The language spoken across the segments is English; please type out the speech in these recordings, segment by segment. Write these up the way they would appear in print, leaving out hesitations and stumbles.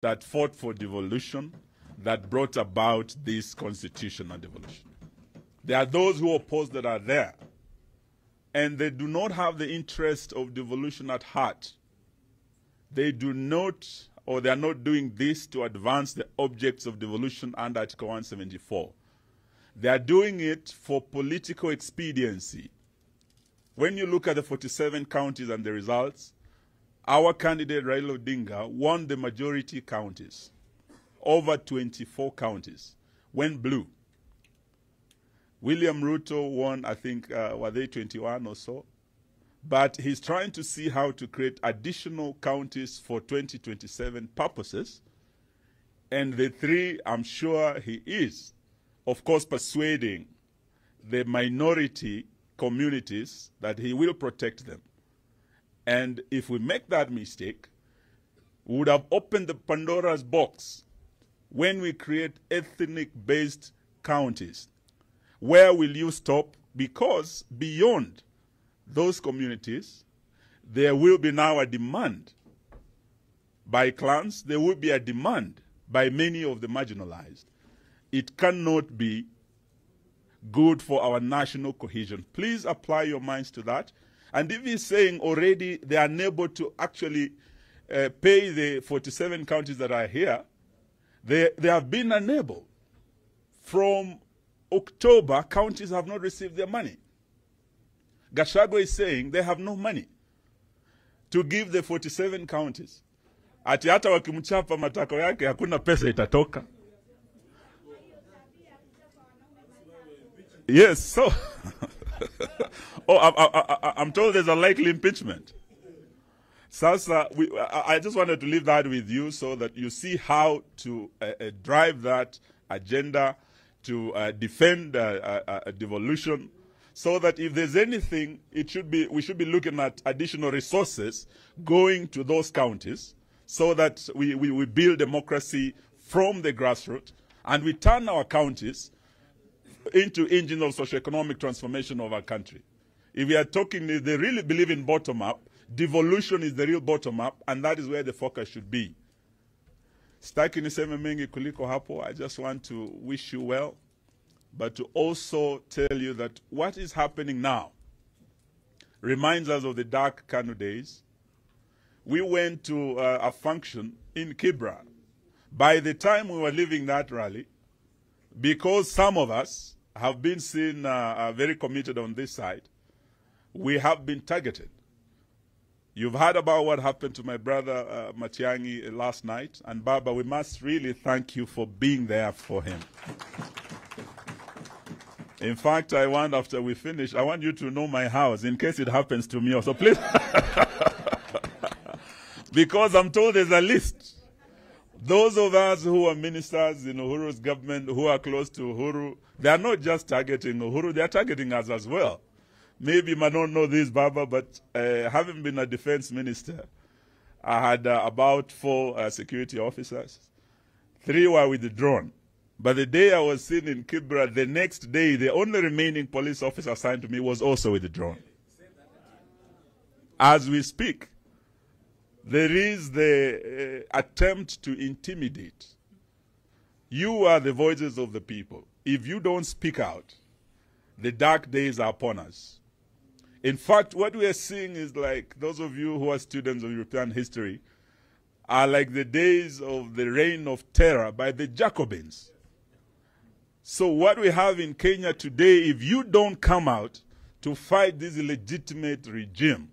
that fought for devolution, that brought about this constitutional devolution. There are those who oppose that are there, and they do not have the interest of devolution at heart. They do not, or they are not doing this to advance the objects of devolution under Article 174. They are doing it for political expediency. When you look at the 47 counties and the results, our candidate Raila Odinga won the majority counties. Over 24 counties went blue. William Ruto won, I think, were they 21 or so? But he's trying to see how to create additional counties for 2027 purposes. And the three, I'm sure he is, of course, persuading the minority communities that he will protect them. And if we make that mistake, we would have opened the Pandora's box when we create ethnic-based counties. Where will you stop? Because beyond those communities, there will be now a demand by clans, there will be a demand by many of the marginalized. It cannot be good for our national cohesion. Please apply your minds to that. And if he's saying already they are unable to actually pay the 47 counties that are here, they have been unable. From October, counties have not received their money. Gachagua is saying they have no money to give the 47 counties. Ati hata wakimchapa matako yake hakuna pesa itatoka. Yes, so I'm told there's a likely impeachment. Sasa, I just wanted to leave that with you so that you see how to drive that agenda to defend devolution, so that if there's anything, we should be looking at additional resources going to those counties so that we build democracy from the grassroots and we turn our counties into engines of socioeconomic transformation of our country. If we are talking, if they really believe in bottom-up, devolution is the real bottom-up, and that is where the focus should be. Sitaki niseme mengi kuliko hapo. I just want to wish you well, but to also tell you that what is happening now reminds us of the dark Kanu days. We went to a function in Kibra. By the time we were leaving that rally, because some of us have been seen very committed on this side, we have been targeted. You've heard about what happened to my brother Matiang'i last night, and Baba, we must really thank you for being there for him. In fact, I want, after we finish, I want you to know my house in case it happens to me also, please. Because I'm told there's a list. Those of us who are ministers in Uhuru's government, who are close to Uhuru, they are not just targeting Uhuru, they are targeting us as well. Maybe you might not know this, Baba, but having been a defense minister, I had about 4 security officers. 3 were with the drone. But the day I was seen in Kibra, the next day, the only remaining police officer assigned to me was also with the drone. As we speak, there is the attempt to intimidate. You are the voices of the people. If you don't speak out, the dark days are upon us. In fact, what we are seeing is like those of you who are students of European history are like the days of the reign of terror by the Jacobins. So what we have in Kenya today, if you don't come out to fight this illegitimate regime,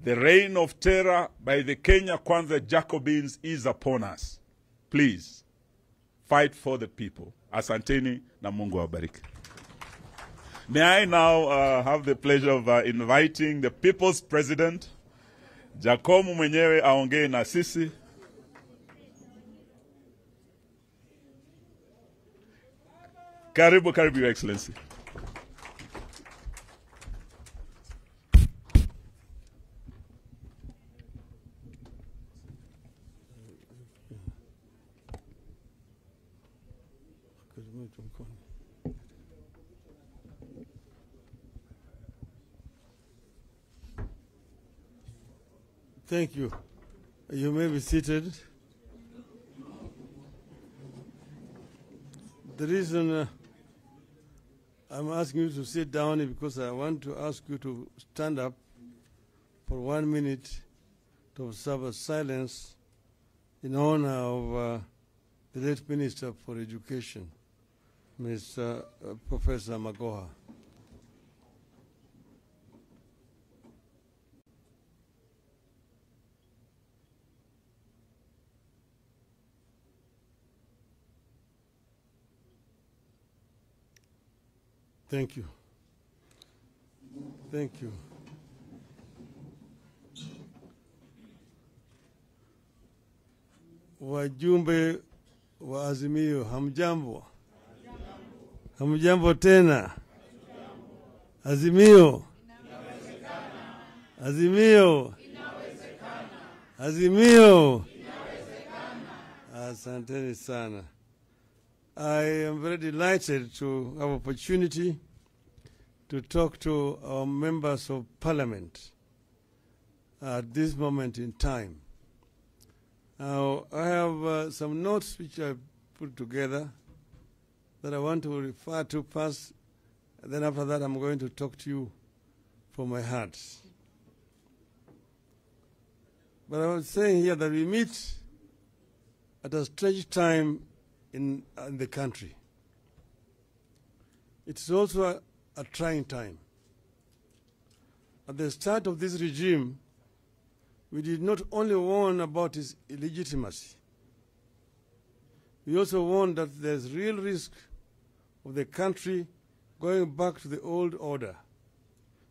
the reign of terror by the Kenya Kwanza Jacobins is upon us. Please, fight for the people. Asanteni na Mungu awabariki. May I now have the pleasure of inviting the People's President, Jacomo mwenyewe aongee na sisi. Karibu, karibu, Your Excellency. Thank you. You may be seated. The reason I'm asking you to sit down is because I want to ask you to stand up for 1 minute to observe a silence in honor of the late Minister for Education, Mr. Professor Magoha. Thank you. Thank you. Wajumbe wa Azimio, hamjambo? Hamjambo tena? Azimio? Azimio? Azimio? Asanteni sana. I am very delighted to have opportunity to talk to our members of parliament at this moment in time. Now, I have some notes which I put together that I want to refer to first, and then after that I'm going to talk to you from my heart. But I was saying here that we meet at a strange time in the country. It's also a trying time. At the start of this regime, we did not only warn about its illegitimacy, we also warned that there's real risk of the country going back to the old order.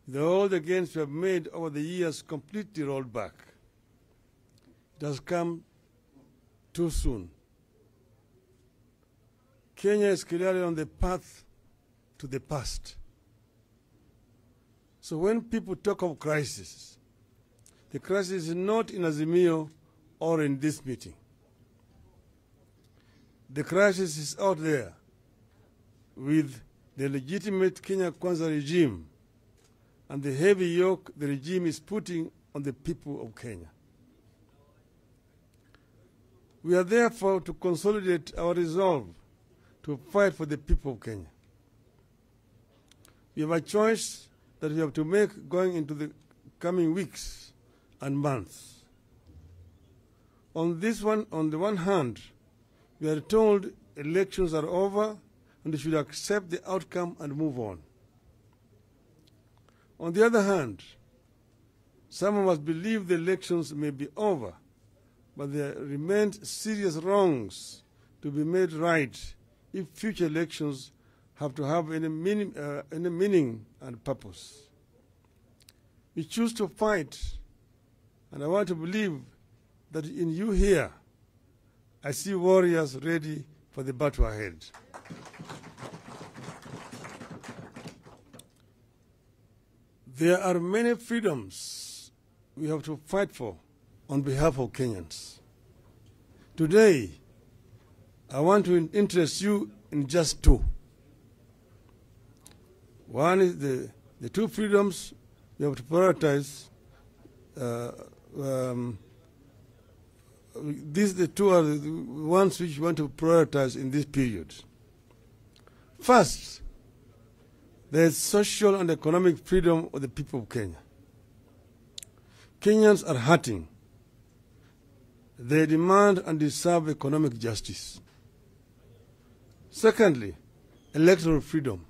The old gains we have made over the years completely rolled back. It has come too soon. Kenya is clearly on the path to the past. So when people talk of crisis, the crisis is not in Azimio or in this meeting. The crisis is out there with the legitimate Kenya Kwanza regime and the heavy yoke the regime is putting on the people of Kenya. We are therefore to consolidate our resolve to fight for the people of Kenya. We have a choice that we have to make going into the coming weeks and months. On the one hand, we are told elections are over and we should accept the outcome and move on. On the other hand, some of us believe the elections may be over, but there remain serious wrongs to be made right if future elections have to have any meaning and purpose. We choose to fight, and I want to believe that in you here, I see warriors ready for the battle ahead. There are many freedoms we have to fight for on behalf of Kenyans. Today, I want to interest you in just two. One is the two freedoms we have to prioritize. The two are the ones which we want to prioritize in this period. First, there is social and economic freedom of the people of Kenya. Kenyans are hurting. They demand and deserve economic justice. Secondly, electoral freedom.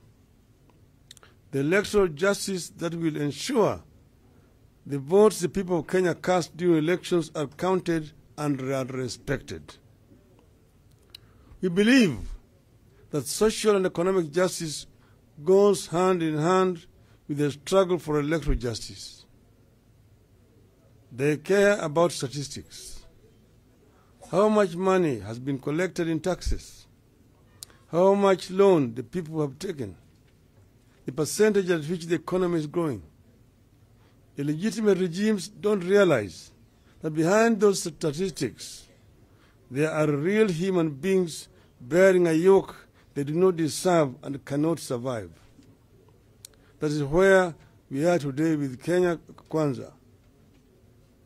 The electoral justice that will ensure the votes the people of Kenya cast during elections are counted and are respected. We believe that social and economic justice goes hand in hand with the struggle for electoral justice. They care about statistics. How much money has been collected in taxes? How much loan the people have taken? The percentage at which the economy is growing. Illegitimate regimes don't realize that behind those statistics, there are real human beings bearing a yoke they do not deserve and cannot survive. That is where we are today with Kenya Kwanza.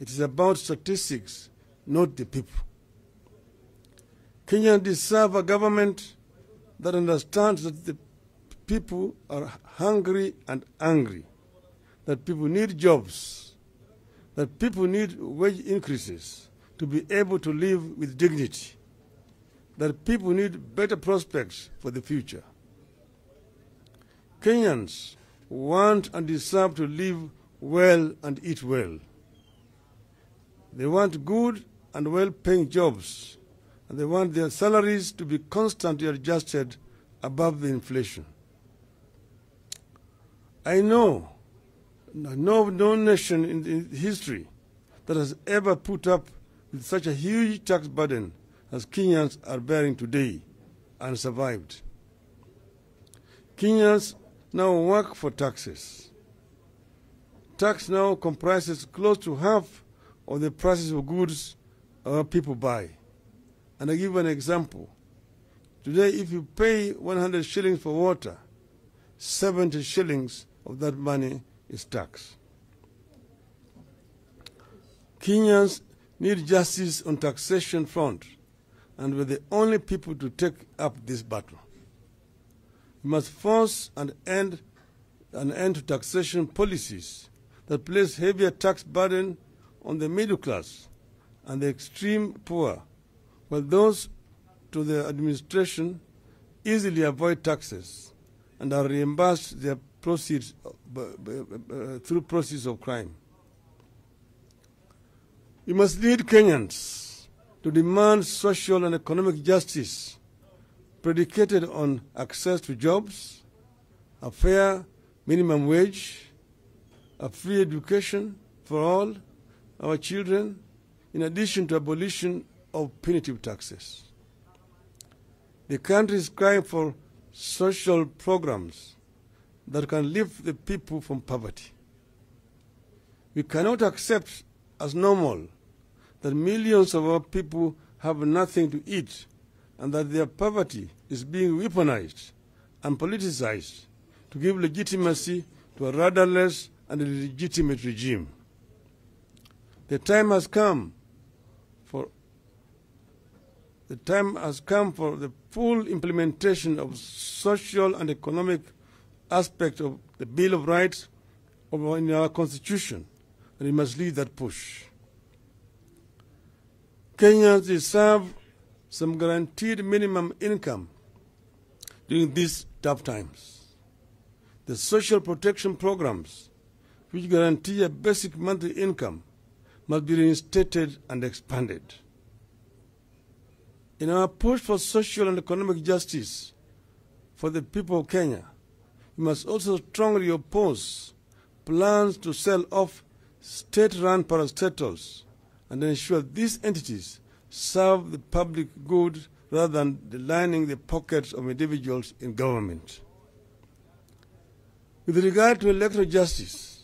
It is about statistics, not the people. Kenyans deserve a government that understands that the people are hungry and angry, that people need jobs, that people need wage increases to be able to live with dignity, that people need better prospects for the future. Kenyans want and deserve to live well and eat well. They want good and well-paying jobs, and they want their salaries to be constantly adjusted above the inflation. I know no nation in history that has ever put up with such a huge tax burden as Kenyans are bearing today and survived. Kenyans now work for taxes. Tax now comprises close to half of the prices of goods our people buy. And I give an example. Today, if you pay 100 shillings for water, 70 shillings of that money is tax. Kenyans need justice on taxation front, and we're the only people to take up this battle. We must force an end to taxation policies that place heavier tax burden on the middle class and the extreme poor, while those to the administration easily avoid taxes and are reimbursed their proceeds through proceeds of crime. We must lead Kenyans to demand social and economic justice predicated on access to jobs, a fair minimum wage, a free education for all our children, in addition to abolition of punitive taxes. The country is crying for social programs that can lift the people from poverty. We cannot accept as normal that millions of our people have nothing to eat and that their poverty is being weaponized and politicized to give legitimacy to a rudderless and illegitimate regime. The time has come for the full implementation of social and economic aspects of the Bill of Rights in our Constitution, and we must lead that push. Kenyans deserve some guaranteed minimum income during these tough times. The social protection programs, which guarantee a basic monthly income, must be reinstated and expanded. In our push for social and economic justice for the people of Kenya, we must also strongly oppose plans to sell off state-run parastatals and ensure these entities serve the public good rather than lining the pockets of individuals in government. With regard to electoral justice,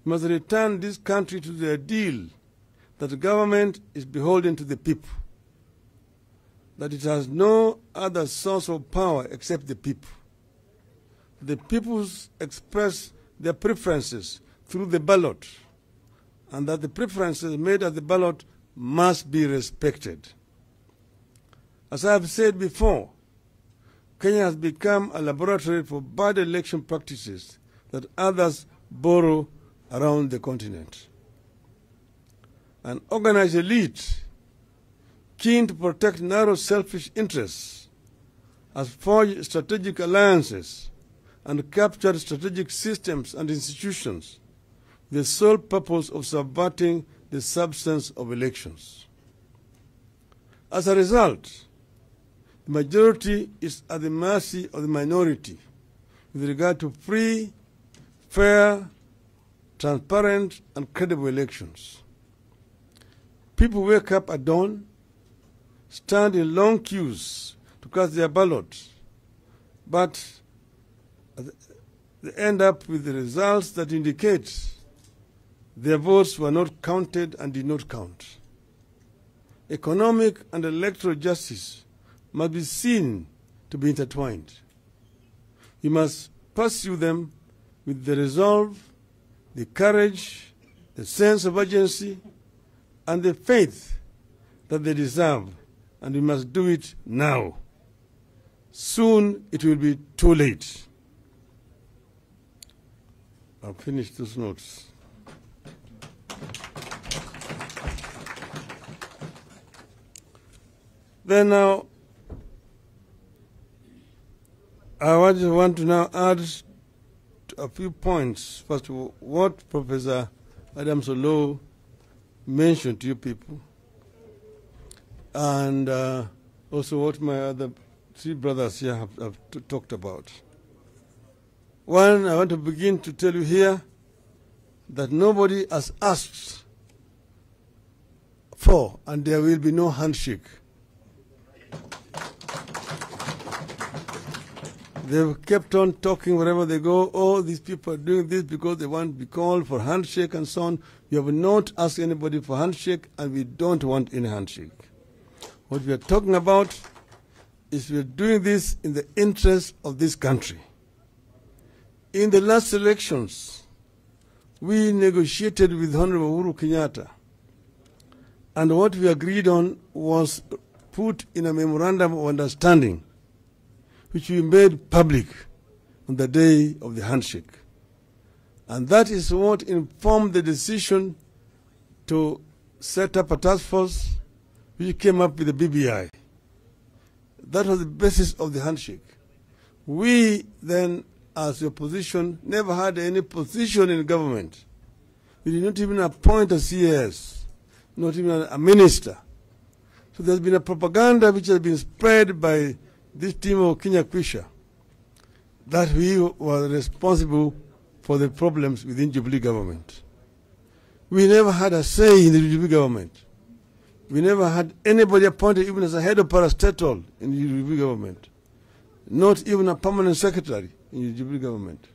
we must return this country to the ideal that the government is beholden to the people, that it has no other source of power except the people. The people express their preferences through the ballot, and that the preferences made at the ballot must be respected. As I have said before, Kenya has become a laboratory for bad election practices that others borrow around the continent. An organized elite keen to protect narrow selfish interests has forged strategic alliances and captured strategic systems and institutions with the sole purpose of subverting the substance of elections. As a result, the majority is at the mercy of the minority with regard to free, fair, transparent, and credible elections. People wake up at dawn, stand in long queues to cast their ballots, but they end up with the results that indicate their votes were not counted and did not count. Economic and electoral justice must be seen to be intertwined. We must pursue them with the resolve, the courage, the sense of urgency, and the faith that they deserve, and we must do it now. soon it will be too late. I'll finish those notes. Then now, I want to now add a few points. First of all, what Professor Adam Solo mentioned to you people, and also what my other three brothers here have talked about. One, I want to begin to tell you here that nobody has asked for, and there will be no handshake. They've kept on talking wherever they go, oh, these people are doing this because they want to be called for handshake and so on. We have not asked anybody for handshake, and we don't want any handshake. What we are talking about is we are doing this in the interest of this country. In the last elections, we negotiated with Honorable Uhuru Kenyatta, and what we agreed on was put in a memorandum of understanding, which we made public on the day of the handshake. And that is what informed the decision to set up a task force which came up with the BBI. That was the basis of the handshake. We then, as the opposition, never had any position in government. We did not even appoint a CS, not even a minister. So there's been a propaganda which has been spread by this team of Kenya Kwisha that we were responsible for the problems within Jubilee government. We never had a say in the Jubilee government. We never had anybody appointed even as a head of parastatal in the Jubilee government. Not even a permanent secretary in the Jubilee government.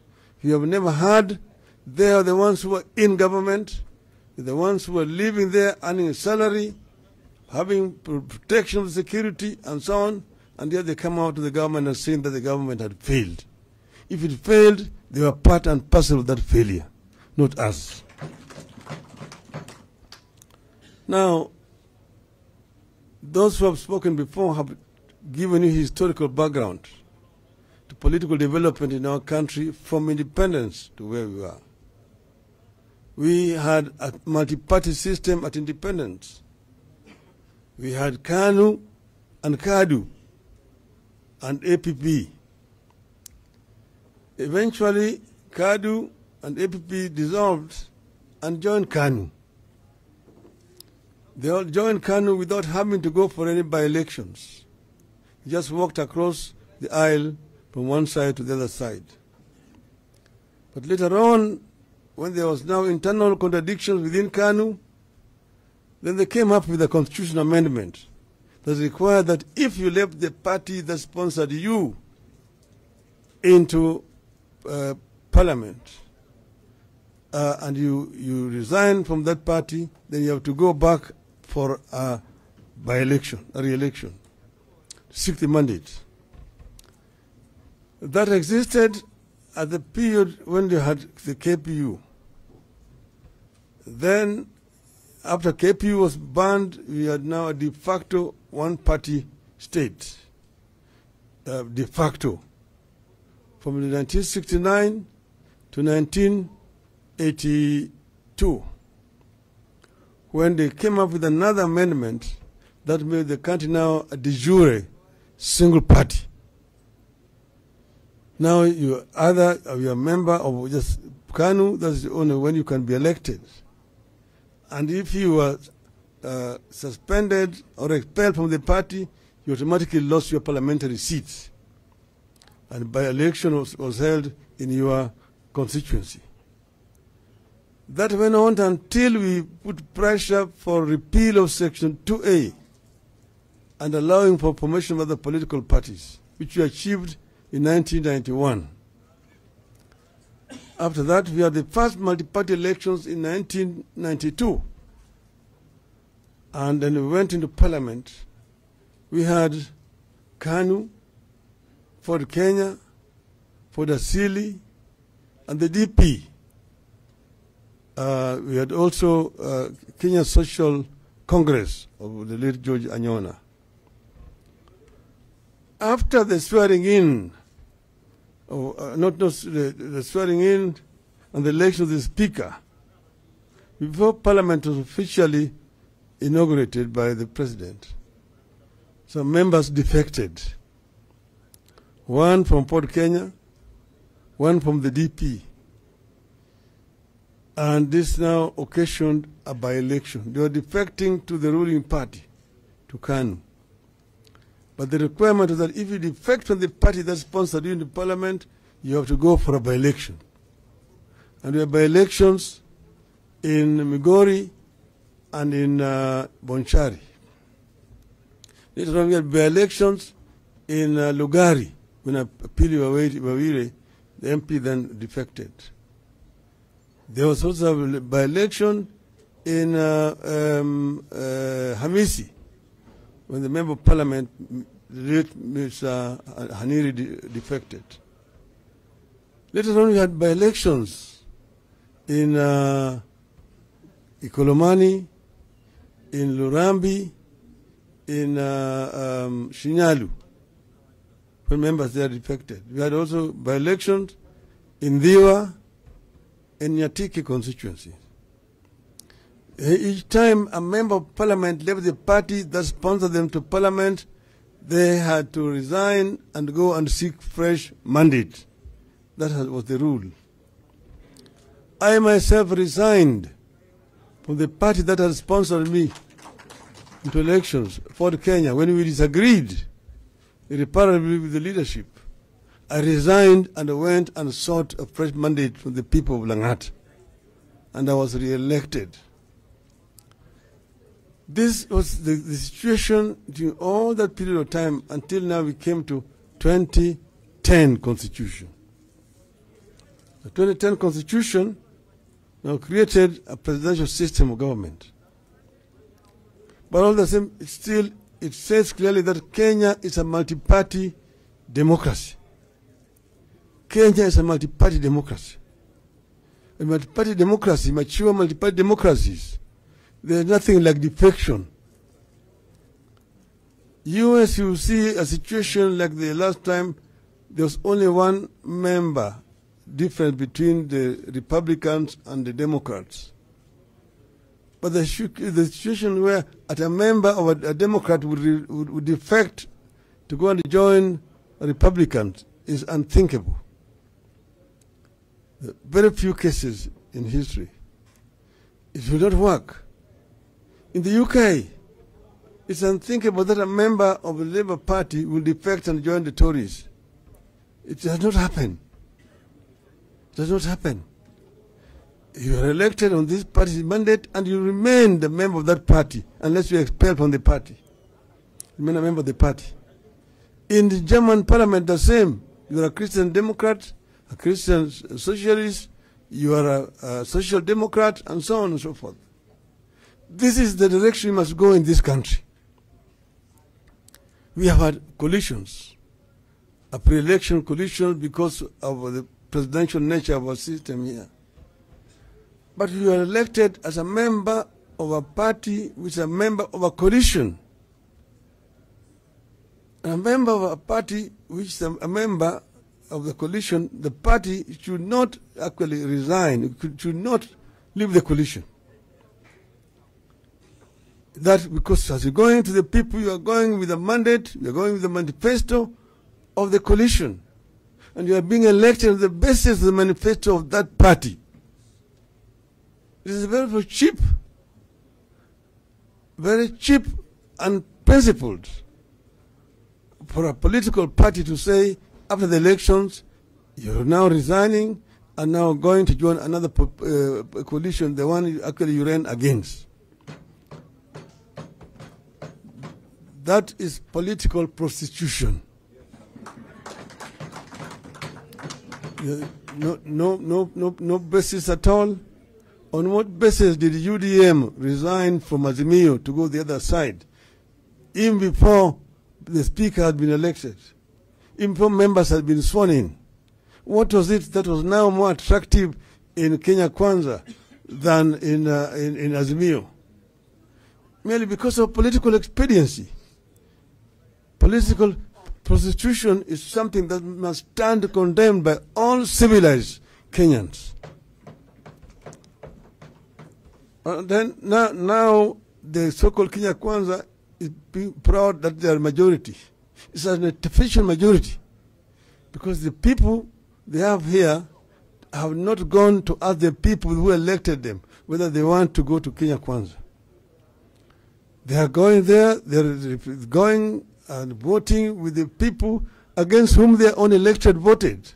We have never had. They are the ones who are in government, the ones who are living there, earning a salary, having protection of security and so on, and yet they come out to the government and saying that the government had failed. If it failed, they were part and parcel of that failure, not us. Now, those who have spoken before have given you historical background to political development in our country from independence to where we are. We had a multi-party system at independence. We had KANU and KADU and APP. Eventually, KADU and APP dissolved and joined KANU. They all joined KANU without having to go for any by-elections. They just walked across the aisle from one side to the other side. But later on, when there was now internal contradictions within KANU, then they came up with a constitutional amendment that required that if you left the party that sponsored you into parliament and you resign from that party, then you have to go back for a by-election, a re-election, seek the mandate. That existed at the period when they had the KPU. Then, after KPU was banned, we had now a de facto one-party state, de facto, from 1969 to 1982, when they came up with another amendment that made the country now a de jure single party. Now you're a member of just KANU, that's the only when you can be elected. And if you were suspended or expelled from the party, you automatically lost your parliamentary seat. And by-election was held in your constituency. That went on until we put pressure for repeal of Section 2A and allowing for formation of other political parties, which we achieved in 1991. After that, we had the first multi-party elections in 1992. And then we went into parliament. We had KANU, Ford Kenya, Ford Asili, and the DP. We had also Kenya Social Congress of the late George Anyona. after the swearing in, the swearing in and the election of the Speaker, before Parliament was officially inaugurated by the President, some members defected. One from Port Kenya, one from the DP. And this now occasioned a by-election. They were defecting to the ruling party, to KANU. But the requirement was that if you defect from the party that sponsored you in the Parliament, you have to go for a by-election. And we had by-elections in Migori and in Bonchari. Later on we had by-elections in Lugari, when Apili Wawire, the MP, then defected. There was also a by-election in Hamisi, when the Member of Parliament, Mr. Haniri, defected. Later on we had by-elections in Ikolomani, in Lurambi, in Shinyalu, when members there defected. We had also by-elections in Diwa and Nyatiki constituency. Each time a member of Parliament left the party that sponsored them to Parliament, they had to resign and go and seek fresh mandate. That was the rule. I myself resigned from the party that had sponsored me into elections, Ford Kenya, when we disagreed irreparably with the leadership. I resigned and went and sought a fresh mandate from the people of Langat, and I was re-elected. This was the situation during all that period of time until now we came to 2010 Constitution. The 2010 Constitution now created a presidential system of government. But all the same, it says clearly that Kenya is a multi-party democracy. Kenya is a multi-party democracy. A multi-party democracy, mature multi-party democracies, there's nothing like defection. US, you see a situation like the last time, there was only one member difference between the Republicans and the Democrats. But the situation where a member of a Democrat would defect to go and join a Republican is unthinkable. Very few cases in history. It will not work. In the UK, it's unthinkable that a member of the Labour Party will defect and join the Tories. It does not happen. It does not happen. You are elected on this party's mandate and you remain the member of that party unless you are expelled from the party. You remain a member of the party. In the German parliament, the same. You are a Christian Democrat, a Christian Socialist, you are a Social Democrat, and so on and so forth. This is the direction we must go in this country. We have had coalitions, a pre-election coalition because of the presidential nature of our system here. But you are elected as a member of a party which is a member of a coalition. A member of a party which is a member of the coalition, the party should not actually resign, should not leave the coalition. That because as you're going to the people, you are going with a mandate, you are going with the manifesto of the coalition. And you are being elected on the basis of the manifesto of that party. It is very cheap and principled for a political party to say, after the elections, you're now resigning and now going to join another coalition, the one actually you ran against. That is political prostitution. No basis at all. On what basis did UDM resign from Azimio to go the other side, even before the Speaker had been elected, even before members had been sworn in? What was it that was now more attractive in Kenya Kwanza than in Azimio? Merely because of political expediency. Political prostitution is something that must stand condemned by all civilized Kenyans. Then now the so-called Kenya Kwanza is being proud that they are majority. It's an artificial majority because the people they have here have not gone to ask the people who elected them whether they want to go to Kenya Kwanza. They are going there, they are going and voting with the people against whom their own elected voted.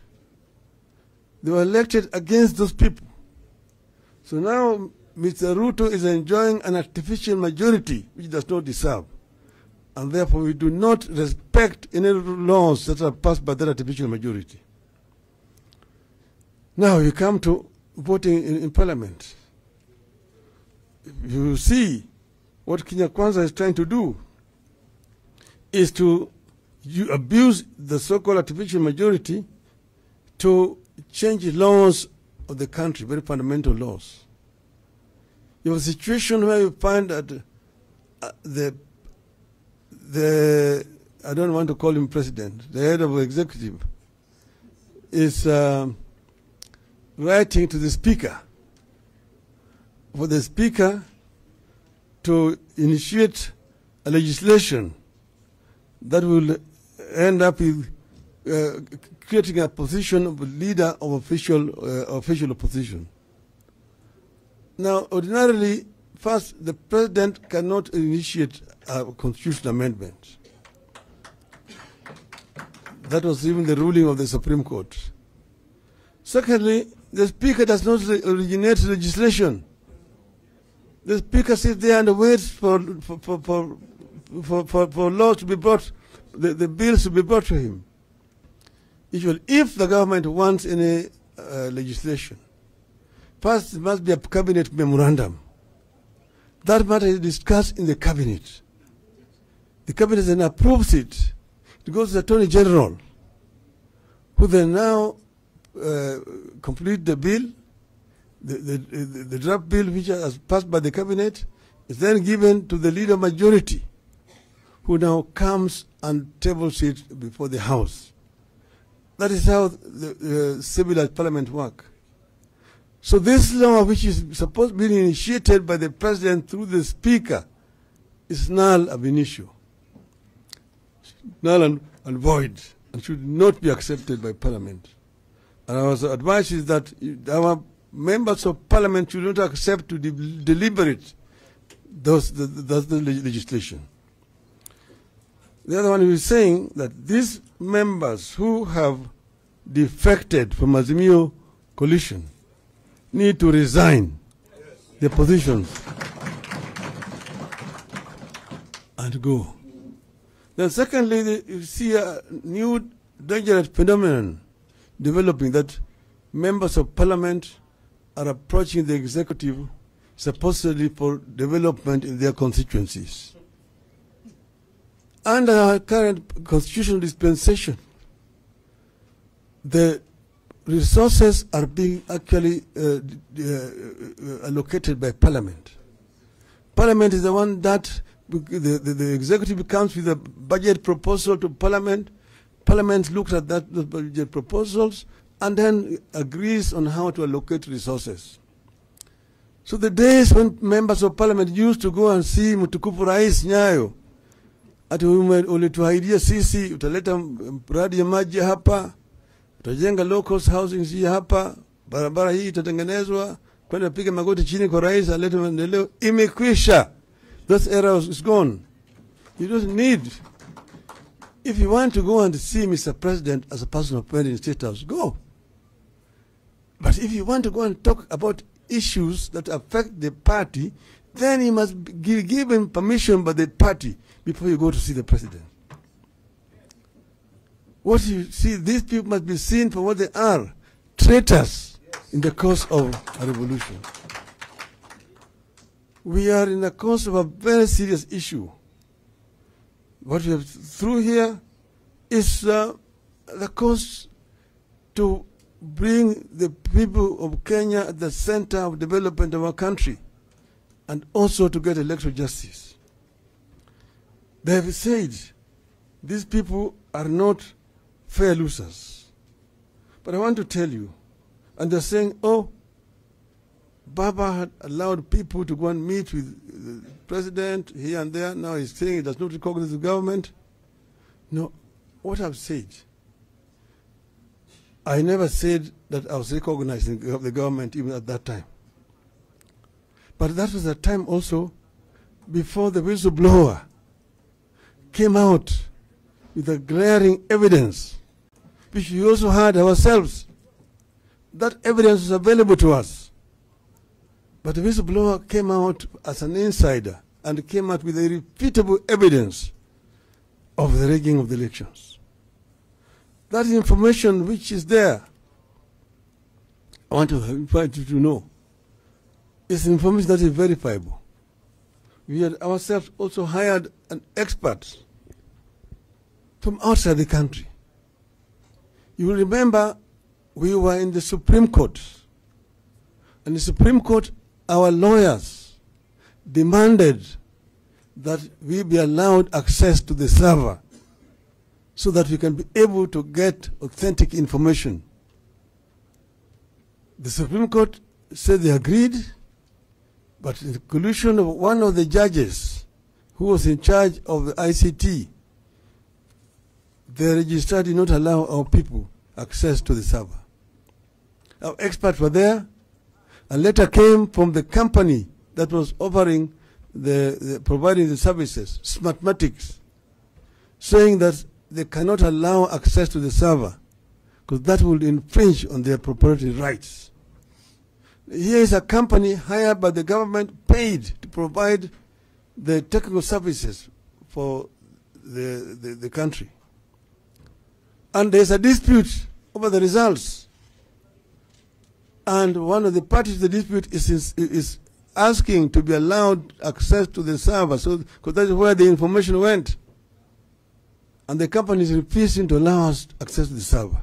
They were elected against those people. So now Mr. Ruto is enjoying an artificial majority which does not deserve. And therefore we do not respect any laws that are passed by that artificial majority. Now you come to voting in parliament. You see what Kenya Kwanza is trying to do is to abuse the so-called artificial majority to change laws of the country, very fundamental laws. You have a situation where you find that I don't want to call him president, the head of the executive, is writing to the speaker for the speaker to initiate a legislation that will end up with creating a position of a leader of official opposition. Now, ordinarily, first, the president cannot initiate a constitutional amendment. That was even the ruling of the Supreme Court. Secondly, the speaker does not originate legislation. The speaker sits there and waits for laws to be brought, the bills to be brought to him. Usually, if the government wants any legislation, first, it must be a cabinet memorandum. That matter is discussed in the cabinet. The cabinet then approves it. It goes to the Attorney General, who then now complete the bill. The draft bill which has passed by the cabinet is then given to the leader majority, who now comes and tables it before the House. That is how the civilized parliament work. So this law, which is supposed to be initiated by the president through the speaker, is null ab initio, null and void, and should not be accepted by parliament. And our advice is that our members of parliament should not accept to deliberate the legislation. The other one is saying that these members who have defected from Azimio coalition need to resign their positions and go. Then secondly, you see a new dangerous phenomenon developing, that members of parliament are approaching the executive supposedly for development in their constituencies. Under our current constitutional dispensation, the resources are being actually allocated by parliament. Parliament is the one that the executive comes with a budget proposal to parliament. Parliament looks at those budget proposals and then agrees on how to allocate resources. So the days when members of parliament used to go and see Mtukufu Rais Nyayo, ati ulituahidia sisi utaleta mradi ya maji hapa, utajenga local housing hii hapa, barabara hii itatengenezwa, kwenda piga magoti chini kwa rais alete maendeleo, imekwisha. That era is gone. You don't need. If you want to go and see Mr. President as a person of merit in State House, go. But if you want to go and talk about issues that affect the party, then you must give him permission by the party before you go to see the president. What you see, these people must be seen for what they are, traitors in the cause of a revolution. We are in the course of a very serious issue. What we have through here is the course to bring the people of Kenya at the center of development of our country, and also to get electoral justice. They have said These people are not fair losers. But I want to tell you, and they're saying, oh, Baba had allowed people to go and meet with the president here and there. Now he's saying he does not recognize the government. No, what I've said, I never said that I was recognizing the government even at that time. But that was a time also before the whistleblower came out with a glaring evidence, which we also had ourselves. That evidence was available to us. But the whistleblower came out as an insider and came out with irrefutable evidence of the rigging of the elections. That information which is there, I want to invite you to know, is information that is verifiable. We had ourselves also hired an expert from outside the country. You will remember we were in the Supreme Court. And the Supreme Court, our lawyers demanded that we be allowed access to the server so that we can be able to get authentic information. The Supreme Court said they agreed, but the conclusion of one of the judges who was in charge of the ICT, the registrar did not allow our people access to the server. Our experts were there. A letter came from the company that was offering providing the services, Smartmatics, saying that they cannot allow access to the server because that would infringe on their proprietary rights. Here is a company hired by the government, paid to provide the technical services for the country. And there's a dispute over the results. And one of the parties to the dispute is asking to be allowed access to the server, because that is where the information went. And the company is refusing to allow us access to the server.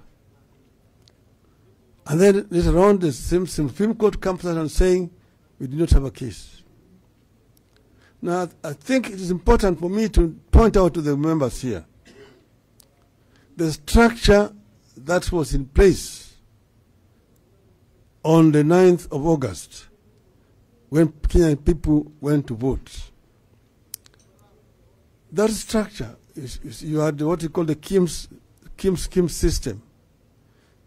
And then later on, the same Supreme Court comes out and saying, we do not have a case. Now, I think it is important for me to point out to the members here, the structure that was in place on the 9th of August when Kenyan people went to vote. That structure is you had what you call the Kim system.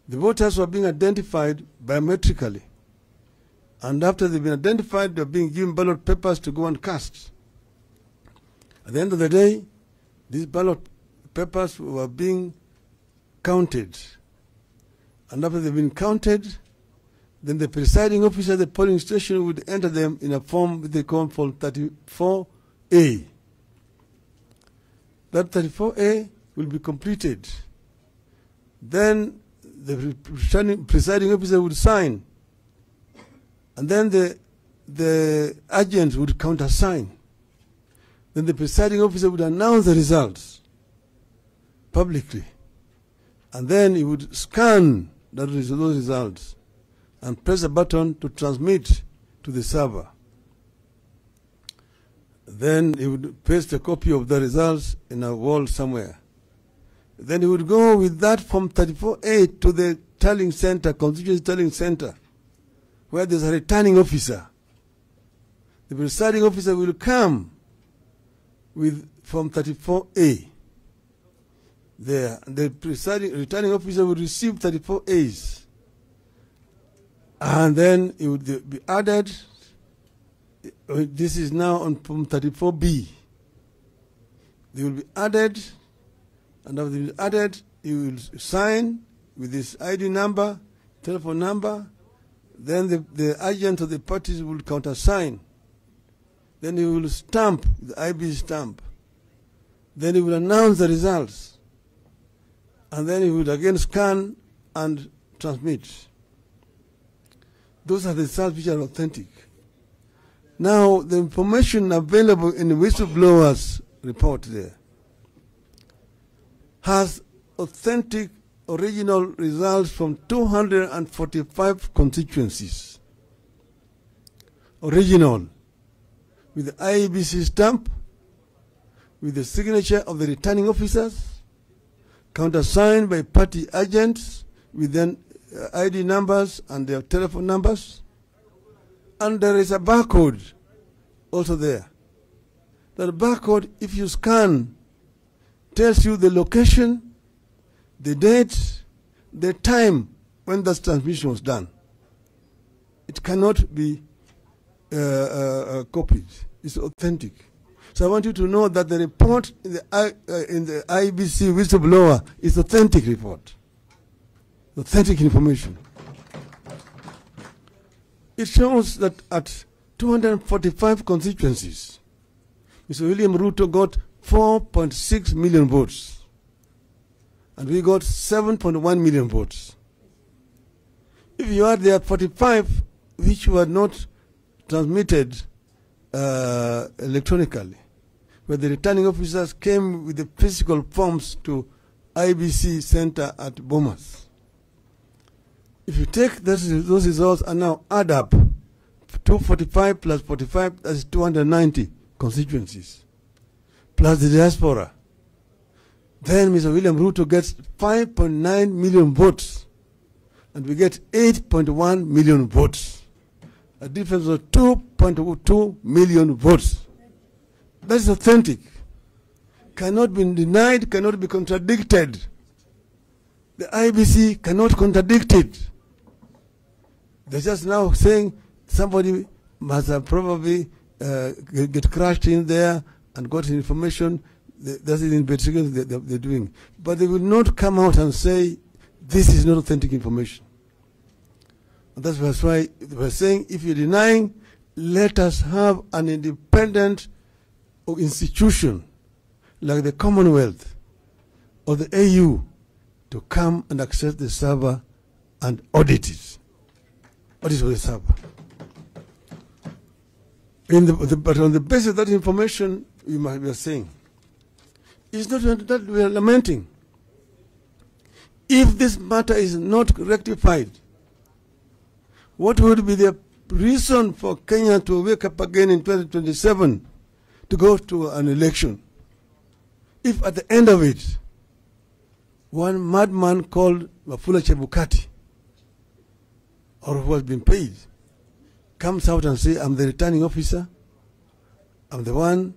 The voters were being identified biometrically. And after they've been identified, they're being given ballot papers to go and cast. At the end of the day, these ballot papers were being counted. And after they've been counted, then the presiding officer at the polling station would enter them in a form they call Form 34A. That 34A will be completed. Then the presiding officer would sign. And then the agent would countersign. Then the presiding officer would announce the results publicly. And then he would scan those results and press a button to transmit to the server. Then he would paste a copy of the results in a wall somewhere. Then he would go with that Form 34A to the tallying center, constituency tallying center, where there's a returning officer. The presiding officer will come with Form 34A. There, the returning officer will receive 34As. And then it would be added. This is now on Form 34B. They will be added, and after they will be added, you will sign with this ID number, telephone number. Then the agent of the parties will countersign. Then he will stamp the IB stamp. Then he will announce the results. And then he will again scan and transmit. Those are the results which are authentic. Now, the information available in the whistleblower's report there has authentic original results from 245 constituencies. Original, with the IEBC stamp, with the signature of the returning officers, countersigned by party agents with then ID numbers and their telephone numbers. And there is a barcode also there. That barcode, if you scan, tells you the location, the date, the time when that transmission was done. It cannot be copied. It's authentic. So I want you to know that the report in the IBC whistleblower is authentic report, authentic information. It shows that at 245 constituencies, Mr. William Ruto got 4.6 million votes, and we got 7.1 million votes. If you add the 45 which were not transmitted electronically, where the returning officers came with the physical forms to IBC Center at Bomas. If you take those results and now add up 245 plus 45, that's 290 constituencies, plus the diaspora, then Mr. William Ruto gets 5.9 million votes, and we get 8.1 million votes. A difference of 2.2 million votes. That is authentic. Cannot be denied, cannot be contradicted. The IBC cannot contradict it. They're just now saying somebody must have probably get crashed in there and got information. That's the investigation they're doing. But they will not come out and say this is not authentic information. And that's why we're saying, if you're denying, let us have an independent institution like the Commonwealth or the AU to come and access the server and audit it. Audit of the server. But on the basis of that information, we are saying, it's not that we are lamenting. If this matter is not rectified, what would be the reason for Kenya to wake up again in 2027 to go to an election? If at the end of it, one madman called Wafula Chebukati, or who has been paid, comes out and says, I'm the returning officer, I'm the one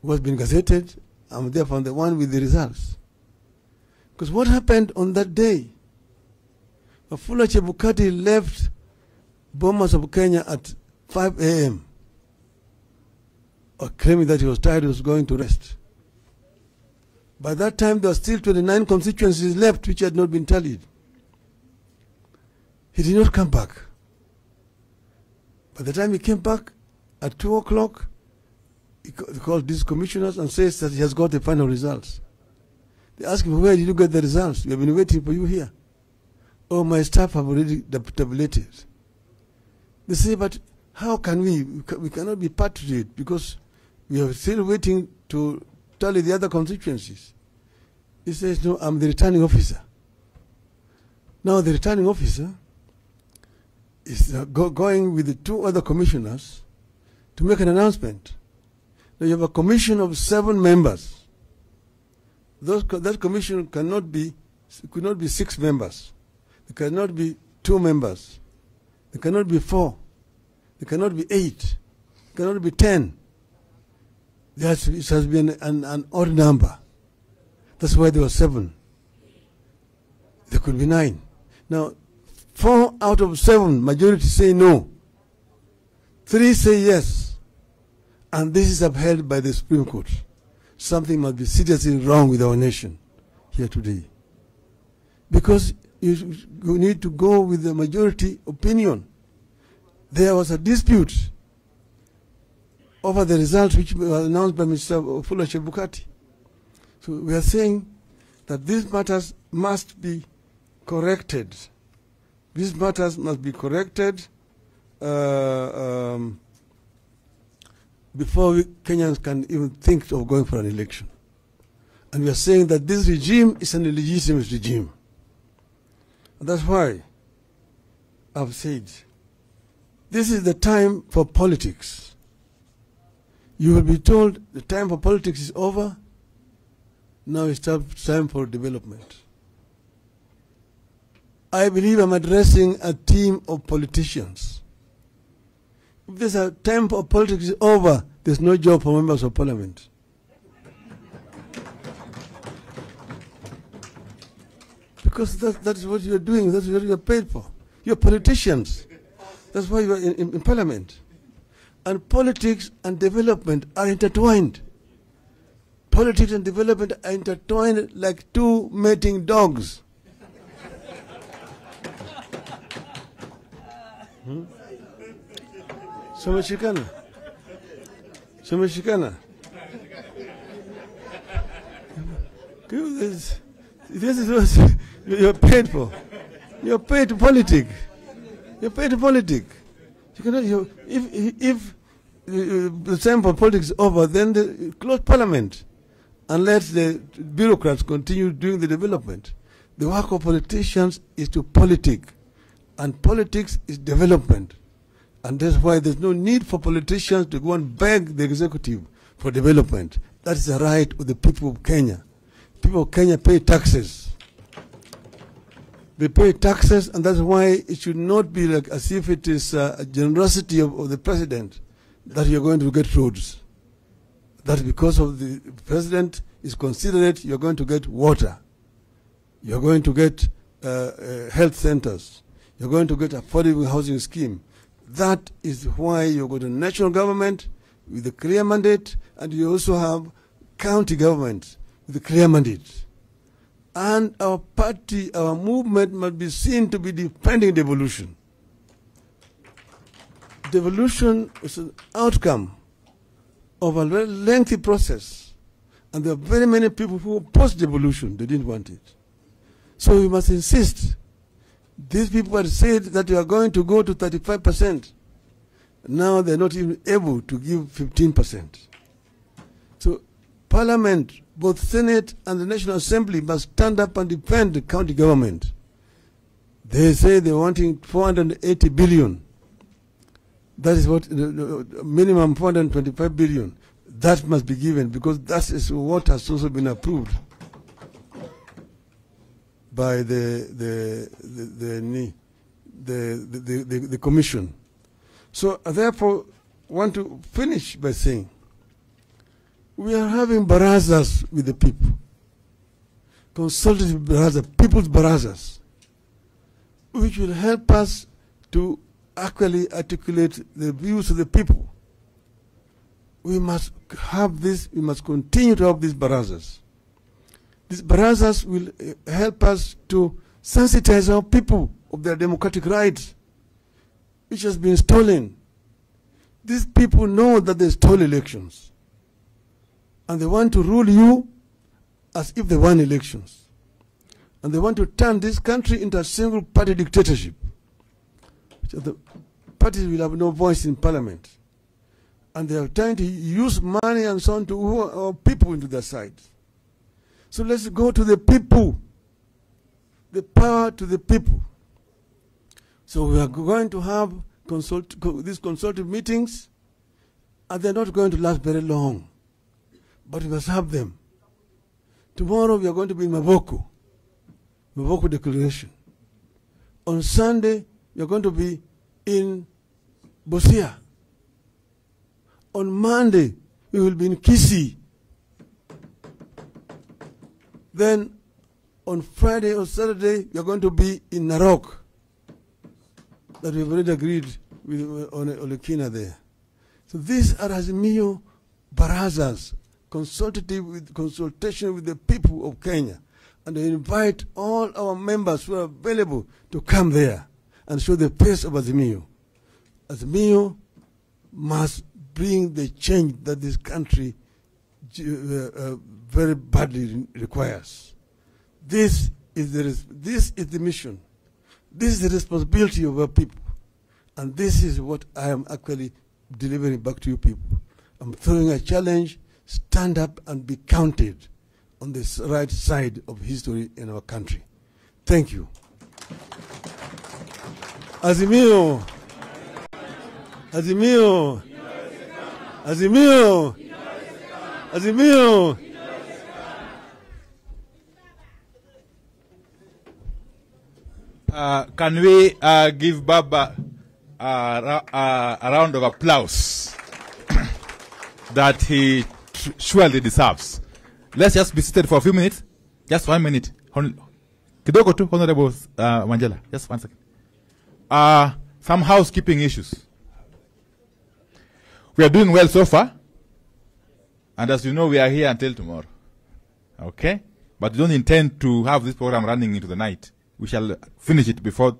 who has been gazetted, I'm therefore the one with the results. Because what happened on that day? Wafula Chebukati left Bomas of Kenya at 5 a.m. claiming that he was tired, he was going to rest. By that time, there were still 29 constituencies left which had not been tallied. He did not come back. By the time he came back at 2 o'clock, he called these commissioners and says that he has got the final results. They asked him, where did you get the results? We have been waiting for you here. Oh, my staff have already tabulated. They say, but how can we? We cannot be part of it because we are still waiting to tally the other constituencies. He says, no, I'm the returning officer. Now the returning officer is going with the two other commissioners to make an announcement. Now you have a commission of 7 members. That commission could not be 6 members. It cannot be 2 members. It cannot be 4. It cannot be 8. It cannot be 10. It has been an odd number. That's why there were 7. There could be 9. Now, 4 out of 7, majority say no. 3 say yes. And this is upheld by the Supreme Court. Something must be seriously wrong with our nation here today. Because you need to go with the majority opinion. There was a dispute over the results which were announced by Mr. Wafula Chebukati. So we are saying that these matters must be corrected. These matters must be corrected before Kenyans can even think of going for an election. And we are saying that this regime is an illegitimate regime. And that's why I've said, this is the time for politics. You will be told the time for politics is over. Now it's time for development. I believe I'm addressing a team of politicians. If there's a time for politics is over, there's no job for members of parliament. Because that's what you're doing, that's what you're paid for. You're politicians. That's why you're in parliament. And politics and development are intertwined. Politics and development are intertwined like two mating dogs. Someshikana. This is what you're paid for. You're paid to politics. You're paid to politics. You cannot. If the time for politics is over, then they close parliament and let the bureaucrats continue doing the development. The work of politicians is to politic, and politics is development. And that's why there's no need for politicians to go and beg the executive for development. That is the right of the people of Kenya. People of Kenya pay taxes. They pay taxes, and that's why it should not be like as if it is a generosity of the president that you're going to get roads. That because of the president is considerate, you're going to get water. You're going to get health centers. You're going to get affordable housing scheme. That is why you go to national government with a clear mandate, and you also have county government with a clear mandate. And our party, our movement must be seen to be defending devolution. Devolution is an outcome of a very lengthy process, and there are very many people who opposed devolution. They didn't want it. So we must insist. These people had said that we are going to go to 35%. Now they're not even able to give 15%. So Parliament, both Senate and the National Assembly, must stand up and defend the county government. They say they're wanting 480 billion. That is what the minimum 425 billion. That must be given because that is what has also been approved by the commission. So therefore, want to finish by saying we are having barazas with the people, consultative barazas, people's barazas, which will help us to actually articulate the views of the people. We must have this, we must continue to have these barazas. These barazas will help us to sensitize our people of their democratic rights, which has been stolen. These people know that they stole elections, and they want to rule you as if they won elections. And they want to turn this country into a single-party dictatorship. So the parties will have no voice in parliament. And they are trying to use money and so on to woo our people into their side. So let's go to the people, the power to the people. So we are going to have these consultative meetings, and they're not going to last very long, but we must have them. Tomorrow we are going to be in Mavoko Declaration. On Sunday we are going to be in Busia. On Monday we will be in Kisii. Then on Friday or Saturday, we are going to be in Narok, that we've already agreed with Olekina there. So these are Azimio barazas, consultation with the people of Kenya. And I invite all our members who are available to come there and show the face of Azimio. Azimio must bring the change that this country very badly requires. This is the mission. This is the responsibility of our people. And this is what I am actually delivering back to you people. I'm throwing a challenge. Stand up and be counted on the right side of history in our country. Thank you. Azimio. Azimio. Azimio. Azimio. Can we give Baba a round of applause that he surely deserves? Let's just be seated for a few minutes. Just 1 minute. Kidogo tu, Honorable Manjela. Just 1 second. Some housekeeping issues. We are doing well so far. And as you know, we are here until tomorrow. Okay? But we don't intend to have this program running into the night. We shall finish it before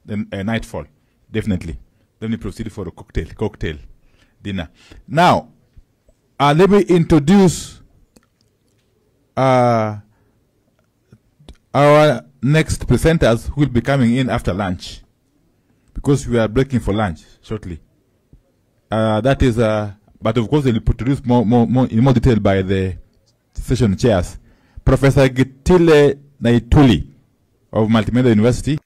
the nightfall, definitely. Then we proceed for a cocktail dinner. Now, let me introduce our next presenters who will be coming in after lunch, because we are breaking for lunch shortly. That is, but of course they'll be introduced in more detail by the session chairs. Professor Gitile Naituli of Multimedia University.